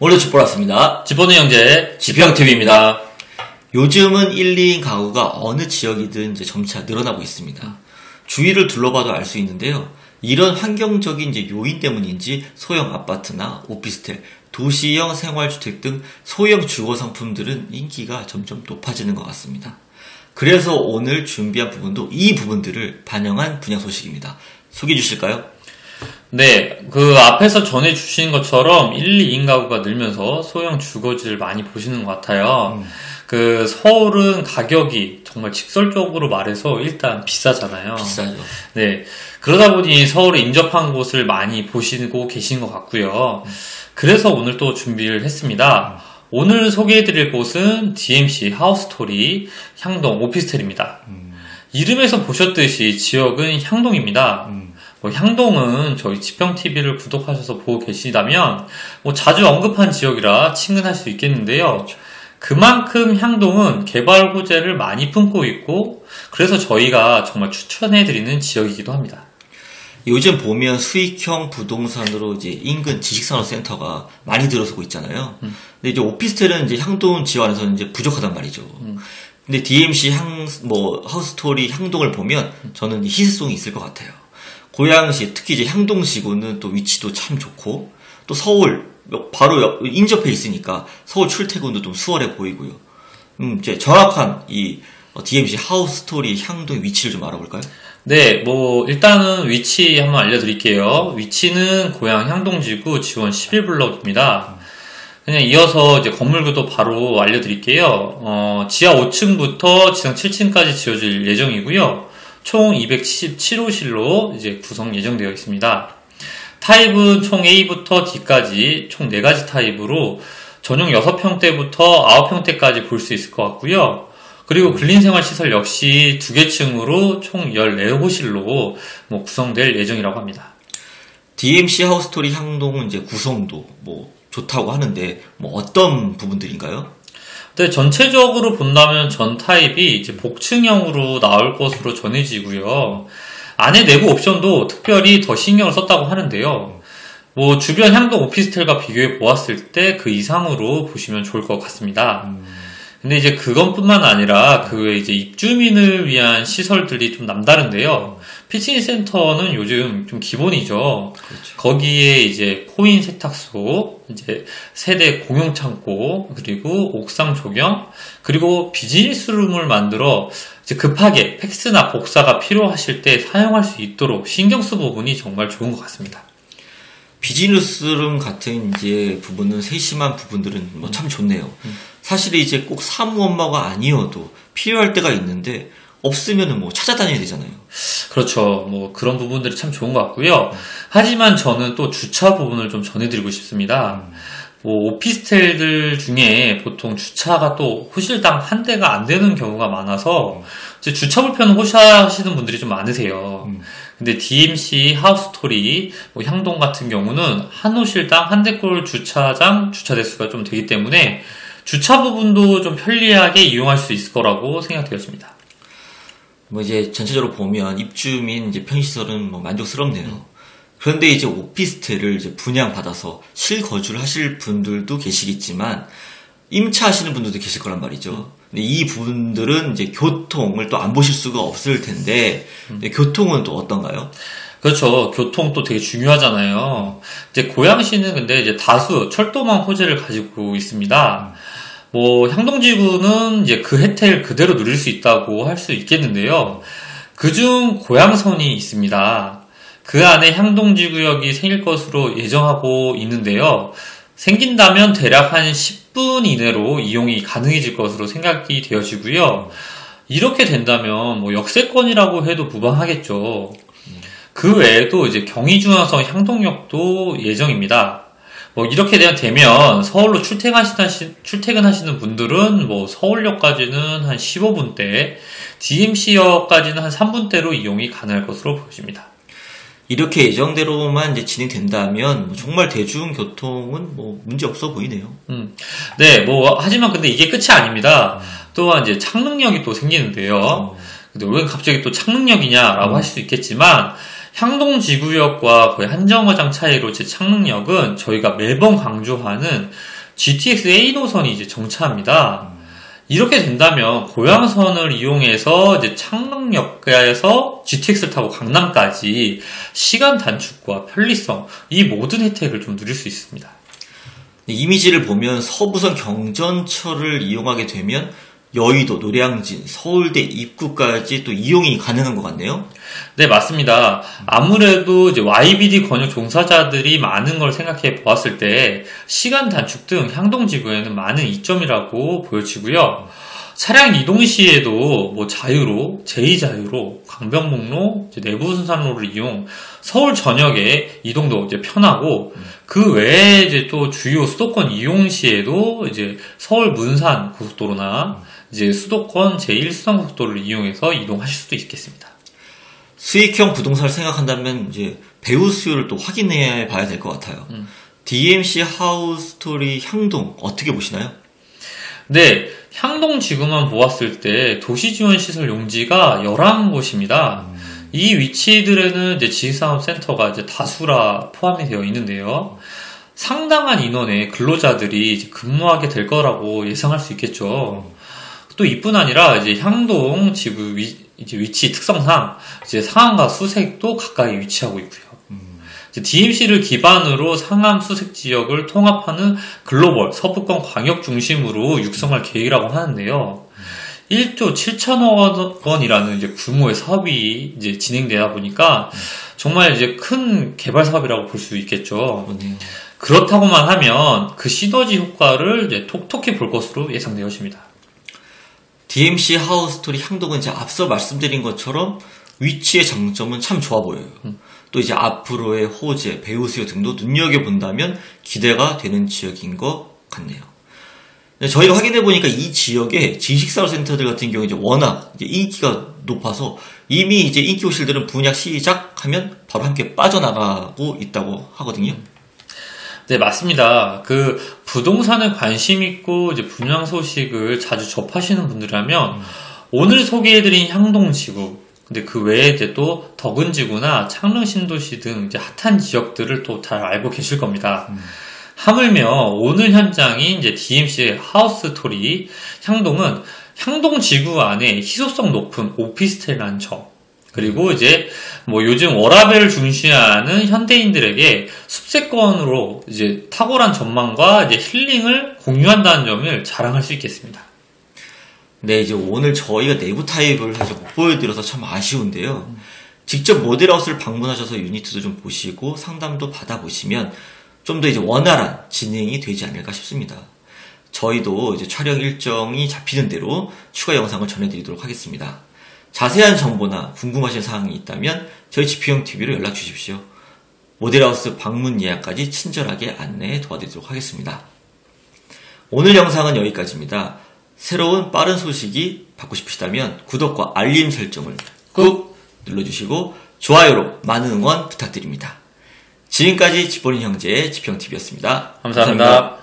오늘도 집 보러 왔습니다. 집 보는 형제 지평TV입니다. 요즘은 1, 2인 가구가 어느 지역이든 이제 점차 늘어나고 있습니다. 주위를 둘러봐도 알 수 있는데요. 이런 환경적인 이제 요인 때문인지 소형 아파트나 오피스텔, 도시형 생활주택 등 소형 주거 상품들은 인기가 점점 높아지는 것 같습니다. 그래서 오늘 준비한 부분도 이 부분들을 반영한 분양 소식입니다. 소개해 주실까요? 네, 그 앞에서 전해주신 것처럼 1, 2인 가구가 늘면서 소형 주거지를 많이 보시는 것 같아요. 그 서울은 가격이 정말 직설적으로 말해서 일단 비싸잖아요. 비싸죠. 네, 그러다 보니 서울에 인접한 곳을 많이 보시고 계신 것 같고요. 그래서 오늘 또 준비를 했습니다. 오늘 소개해드릴 곳은 DMC 하우스토리 향동 오피스텔입니다. 이름에서 보셨듯이 지역은 향동입니다. 향동은 저희 지평TV를 구독하셔서 보고 계시다면 자주 언급한 지역이라 친근할 수 있겠는데요. 그만큼 향동은 개발 호재를 많이 품고 있고 그래서 저희가 정말 추천해드리는 지역이기도 합니다. 요즘 보면 수익형 부동산으로 이제 인근 지식산업센터가 많이 들어서고 있잖아요. 근데 이제 오피스텔은 이제 향동 지역에서는 이제 부족하단 말이죠. 근데 DMC 하우스토리 향동을 보면 저는 희소성이 있을 것 같아요. 고양시, 특히 이제 향동시구는 또 위치도 참 좋고, 또 서울, 바로 인접해 있으니까 서울 출퇴근도 좀 수월해 보이고요. 이제 정확한 이 DMC 하우스토리 향동 위치를 좀 알아볼까요? 네, 일단은 위치 한번 알려드릴게요. 위치는 고양 향동지구 지원 11블럭입니다. 그냥 이어서 이제 건물구도 바로 알려드릴게요. 지하 5층부터 지상 7층까지 지어질 예정이고요. 총 277호실로 이제 구성 예정되어 있습니다. 타입은 총 A부터 D까지 총 4가지 타입으로 전용 6평대부터 9평대까지 볼 수 있을 것 같고요. 그리고 근린생활시설 역시 2개 층으로 총 14호실로 구성될 예정이라고 합니다. DMC 하우스토리 향동은 이제 구성도 좋다고 하는데 어떤 부분들인가요? 네, 전체적으로 본다면 전 타입이 이제 복층형으로 나올 것으로 전해지고요. 안에 내부 옵션도 특별히 더 신경을 썼다고 하는데요. 주변 향동 오피스텔과 비교해 보았을 때 그 이상으로 보시면 좋을 것 같습니다. 근데 이제 그것뿐만 아니라 그 외에 이제 입주민을 위한 시설들이 좀 남다른데요. 피치니 센터는 요즘 좀 기본이죠. 그렇죠. 거기에 이제 코인 세탁소, 이제 세대 공용 창고, 그리고 옥상 조경, 그리고 비즈니스룸을 만들어 이제 급하게 팩스나 복사가 필요하실 때 사용할 수 있도록 신경 쓴 부분이 정말 좋은 것 같습니다. 비즈니스룸 같은 이제 부분은 세심한 부분들은 참 좋네요. 사실 이제 꼭 사무 업무가 아니어도 필요할 때가 있는데 없으면은 찾아다녀야 되잖아요. 그렇죠. 그런 부분들이 참 좋은 것 같고요. 하지만 저는 또 주차 부분을 좀 전해드리고 싶습니다. 오피스텔들 중에 보통 주차가 또 호실당 한 대가 안 되는 경우가 많아서 이제 주차 불편을 호소하시는 분들이 좀 많으세요. 근데 DMC 하우스토리 향동 같은 경우는 한 호실당 한 대꼴 주차장 주차 대수가 좀 되기 때문에 주차 부분도 좀 편리하게 이용할 수 있을 거라고 생각되어집니다. 이제 전체적으로 보면 입주민 이제 편의시설은 만족스럽네요. 그런데 이제 오피스텔을 이제 분양받아서 실거주를 하실 분들도 계시겠지만 임차하시는 분들도 계실 거란 말이죠. 근데 이 분들은 이제 교통을 또 안 보실 수가 없을 텐데 교통은 또 어떤가요? 그렇죠. 교통 또 되게 중요하잖아요. 이제 고양시는 근데 이제 다수 철도망 호재를 가지고 있습니다. 향동지구는 이제 그 혜택을 그대로 누릴 수 있다고 할 수 있겠는데요. 그중 고양선이 있습니다. 그 안에 향동지구역이 생길 것으로 예정하고 있는데요. 생긴다면 대략 한 10분 이내로 이용이 가능해질 것으로 생각이 되어지고요. 이렇게 된다면 역세권이라고 해도 무방하겠죠. 그 외에도 이제 경의중앙선 향동역도 예정입니다. 이렇게 되면 서울로 출퇴근하시는 분들은 서울역까지는 한 15분대, DMC역까지는 한 3분대로 이용이 가능할 것으로 보여집니다. 이렇게 예정대로만 이제 진행된다면 정말 대중교통은 문제 없어 보이네요. 네, 하지만 근데 이게 끝이 아닙니다. 또한 이제 창릉역이 또 생기는데요. 근데 왜 갑자기 또 창릉역이냐라고 할 수 있겠지만 향동지구역과 거의 한정거장 차이로 제 착륙역은 저희가 매번 강조하는 GTX A 노선이 이제 정차합니다. 이렇게 된다면 고양선을 이용해서 이제 창릉역에서 GTX를 타고 강남까지 시간 단축과 편리성, 이 모든 혜택을 좀 누릴 수 있습니다. 이미지를 보면 서부선 경전철을 이용하게 되면 여의도, 노량진, 서울대 입구까지 또 이용이 가능한 것 같네요. 네, 맞습니다. 아무래도 이제 YBD 권역 종사자들이 많은 걸 생각해 보았을 때 시간 단축 등 향동지구에는 많은 이점이라고 보여지고요. 차량 이동 시에도 뭐 자유로, 제2자유로, 강변북로, 내부 순환로를 이용, 서울 전역에 이동도 이제 편하고, 그 외에 이제 또 주요 수도권 이용 시에도 이제 서울 문산 고속도로나 이제 수도권 제1수상고속도로를 이용해서 이동하실 수도 있겠습니다. 수익형 부동산을 생각한다면 이제 배후 수요를 또 확인해 봐야 될 것 같아요. DMC 하우스토리 향동 어떻게 보시나요? 네, 향동 지구만 보았을 때 도시지원시설 용지가 11곳입니다. 이 위치들에는 이제 지식산업센터가 이제 다수라 포함이 되어 있는데요. 상당한 인원의 근로자들이 이제 근무하게 될 거라고 예상할 수 있겠죠. 또 이뿐 아니라 이제 향동 지구 이제 위치 특성상 이제 상암과 수색도 가까이 위치하고 있고요. DMC를 기반으로 상암 수색 지역을 통합하는 글로벌 서부권 광역 중심으로 육성할 계획이라고 하는데요. 1조 7천억 원이라는 이제 규모의 사업이 이제 진행되다 보니까 정말 이제 큰 개발 사업이라고 볼 수 있겠죠. 그렇다고만 하면 그 시너지 효과를 이제 톡톡히 볼 것으로 예상되어집니다. DMC 하우스토리 향동은 이제 앞서 말씀드린 것처럼 위치의 장점은 참 좋아 보여요. 또 이제 앞으로의 호재, 배후 수요 등도 눈여겨본다면 기대가 되는 지역인 것 같네요. 저희가 확인해 보니까 이 지역의 지식산업센터들 같은 경우 이제 워낙 이제 인기가 높아서 이미 이제 인기 호실들은 분양 시작하면 바로 함께 빠져나가고 있다고 하거든요. 네, 맞습니다. 그 부동산에 관심 있고 이제 분양 소식을 자주 접하시는 분들이라면 오늘 소개해드린 향동지구, 근데 그 외에 이제 또 덕은지구나 창릉신도시 등 이제 핫한 지역들을 또 잘 알고 계실 겁니다. 하물며 오늘 현장인 이제 DMC의 하우스토리 향동은 향동지구 안에 희소성 높은 오피스텔이라는 점, 그리고 이제 뭐 요즘 워라밸을 중시하는 현대인들에게 숲세권으로 이제 탁월한 전망과 이제 힐링을 공유한다는 점을 자랑할 수 있겠습니다. 네, 이제 오늘 저희가 내부 타입을 사실 못 보여드려서 참 아쉬운데요. 직접 모델하우스를 방문하셔서 유니트도 좀 보시고 상담도 받아보시면 좀 더 이제 원활한 진행이 되지 않을까 싶습니다. 저희도 이제 촬영 일정이 잡히는 대로 추가 영상을 전해드리도록 하겠습니다. 자세한 정보나 궁금하신 사항이 있다면 저희 GP형TV로 연락 주십시오. 모델하우스 방문 예약까지 친절하게 안내 도와드리도록 하겠습니다. 오늘 영상은 여기까지입니다. 새로운 빠른 소식이 받고 싶으시다면 구독과 알림 설정을 꾹 눌러주시고 좋아요로 많은 응원 부탁드립니다. 지금까지 지포린 형제의 지평TV였습니다. 감사합니다.